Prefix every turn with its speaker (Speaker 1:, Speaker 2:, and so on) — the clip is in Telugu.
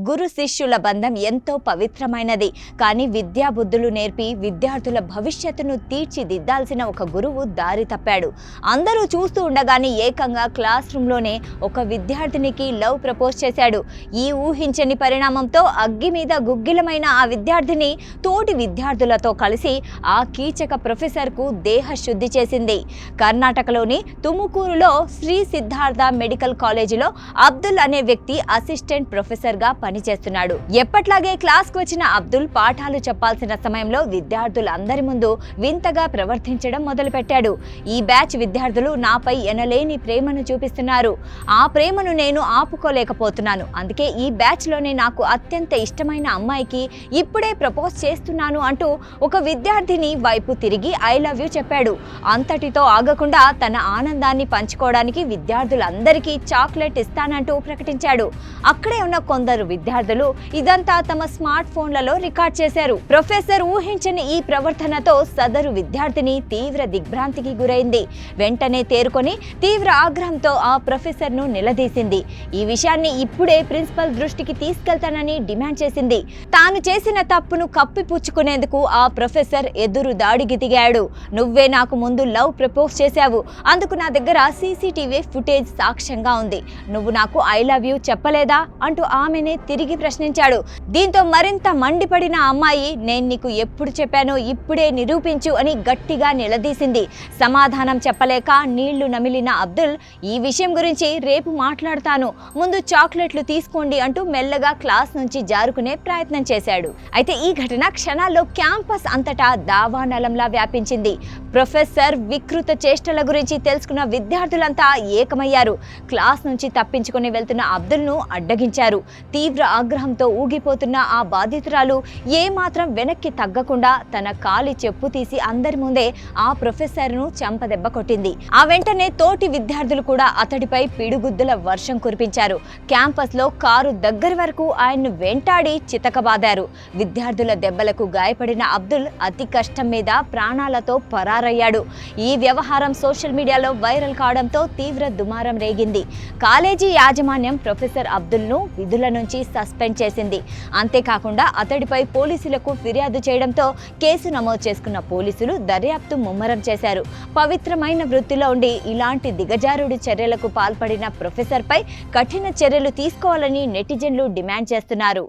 Speaker 1: గురు శిష్యుల బంధం ఎంతో పవిత్రమైనది. కానీ విద్యాబుద్ధులు నేర్పి విద్యార్థుల భవిష్యత్తును తీర్చిదిద్దాల్సిన ఒక గురువు దారి తప్పాడు. అందరూ చూస్తూ ఉండగానే ఏకంగా క్లాస్ రూమ్లోనే ఒక విద్యార్థినికి లవ్ ప్రపోజ్ చేశాడు. ఈ ఊహించని పరిణామంతో అగ్గి మీద గుగ్గిలమైన ఆ విద్యార్థిని తోటి విద్యార్థులతో కలిసి ఆ కీచక ప్రొఫెసర్కు దేహశుద్ధి చేసింది. కర్ణాటకలోని తుముకూరులో శ్రీ సిద్ధార్థ మెడికల్ కాలేజీలో అబ్దుల్ అనే వ్యక్తి అసిస్టెంట్ ప్రొఫెసర్గా పనిచేస్తున్నాడు. ఎప్పట్లాగే క్లాస్కు వచ్చిన అబ్దుల్ పాఠాలు చెప్పాల్సిన సమయంలో విద్యార్థులందరి ముందు వింతగా ప్రవర్తించడం మొదలుపెట్టాడు. ఈ బ్యాచ్ విద్యార్థులు నాపై ఎనలేని ప్రేమను చూపిస్తున్నారు. ఆ ప్రేమను నేను ఆపుకోలేకపోతున్నాను. అందుకే ఈ బ్యాచ్లోనే నాకు అత్యంత ఇష్టమైన అమ్మాయికి ఇప్పుడే ప్రపోజ్ చేస్తున్నాను అంటూ ఒక విద్యార్థిని వైపు తిరిగి ఐ లవ్ యూ చెప్పాడు. అంతటితో ఆగకుండా తన ఆనందాన్ని పంచుకోవడానికి విద్యార్థులందరికీ చాక్లెట్ ఇస్తానంటూ ప్రకటించాడు. అక్కడే ఉన్న కొందరు విద్యార్థులు ఇదంతా తమ స్మార్ట్ ఫోన్లలో రికార్డ్ చేశారు. ప్రొఫెసర్ ఊహించని ఈ ప్రవర్తనతో సదరు విద్యార్థిని తీవ్ర దిగ్భ్రాంతికి గురైంది. వెంటనే తేరుకొని తీవ్ర ఆగ్రహంతో ఆ ప్రొఫెసర్ ను నిలదీసింది. ఈ విషయాన్ని ఇప్పుడే ప్రిన్సిపల్ దృష్టికి తీసుకెళ్తానని డిమాండ్ చేసింది. తాను చేసిన తప్పును కప్పిపుచ్చుకునేందుకు ఆ ప్రొఫెసర్ ఎదురు దాడికి దిగాడు. నువ్వే నాకు ముందు లవ్ ప్రపోజ్ చేశావు, అందుకు నా దగ్గర సీసీటీవీ ఫుటేజ్ సాక్ష్యంగా ఉంది. నువ్వు నాకు ఐ లవ్ యూ చెప్పలేదా అంటూ ఆమెనే తిరిగి ప్రశ్నించాడు. దీంతో మరింత మండిపడిన అమ్మాయి, నేను నీకు ఎప్పుడు చెప్పానో ఇప్పుడే నిరూపించు అని గట్టిగా నిలదీసింది. సమాధానం చెప్పలేక నీళ్లు నమిలిన అబ్దుల్, ఈ విషయం గురించి రేపు మాట్లాడతాను, ముందు చాక్లెట్లు తీసుకోండి అంటూ మెల్లగా క్లాస్ నుంచి జారుకునే ప్రయత్నం చేశాడు. అయితే ఈ ఘటన క్షణాల్లో క్యాంపస్ అంతటా దావానలంలా వ్యాపించింది. ప్రొఫెసర్ వికృత చేష్టల గురించి తెలుసుకున్న విద్యార్థులంతా ఏకమయ్యారు. క్లాస్ నుంచి తప్పించుకుని వెళ్తున్న అబ్దుల్ను అడ్డగించారు. తీవ్ర ఆగ్రహంతో ఊగిపోతున్న ఆ బాధితురాలు ఏమాత్రం వెనక్కి తగ్గకుండా తన కాలి చెప్పు తీసి అందరి ముందే ఆ ప్రొఫెసర్ను చెంపదెబ్బ కొట్టింది. ఆ వెంటనే తోటి విద్యార్థులు కూడా అతడిపై పిడుగుద్దుల వర్షం కురిపించారు. క్యాంపస్లో కారు దగ్గర వరకు ఆయన్ను వెంటాడి చితకబాదారు. విద్యార్థుల దెబ్బలకు గాయపడిన అబ్దుల్ అతి కష్టం మీద ప్రాణాలతో పరారయ్యాడు. ఈ వ్యవహారం సోషల్ మీడియాలో వైరల్ కావడంతో తీవ్ర దుమారం రేగింది. కాలేజీ యాజమాన్యం ప్రొఫెసర్ అబ్దుల్ను విధుల నుంచి సస్పెండ్ చేసింది. అంతేకాకుండా అతడిపై పోలీసులకు ఫిర్యాదు చేయడంతో కేసు నమోదు చేసుకున్న పోలీసులు దర్యాప్తు ముమ్మరం చేశారు. పవిత్రమైన వృత్తిలో ఉండి ఇలాంటి దిగజారుడు చర్యలకు పాల్పడిన ప్రొఫెసర్పై కఠిన చర్యలు తీసుకోవాలని నెటిజన్లు డిమాండ్ చేస్తున్నారు.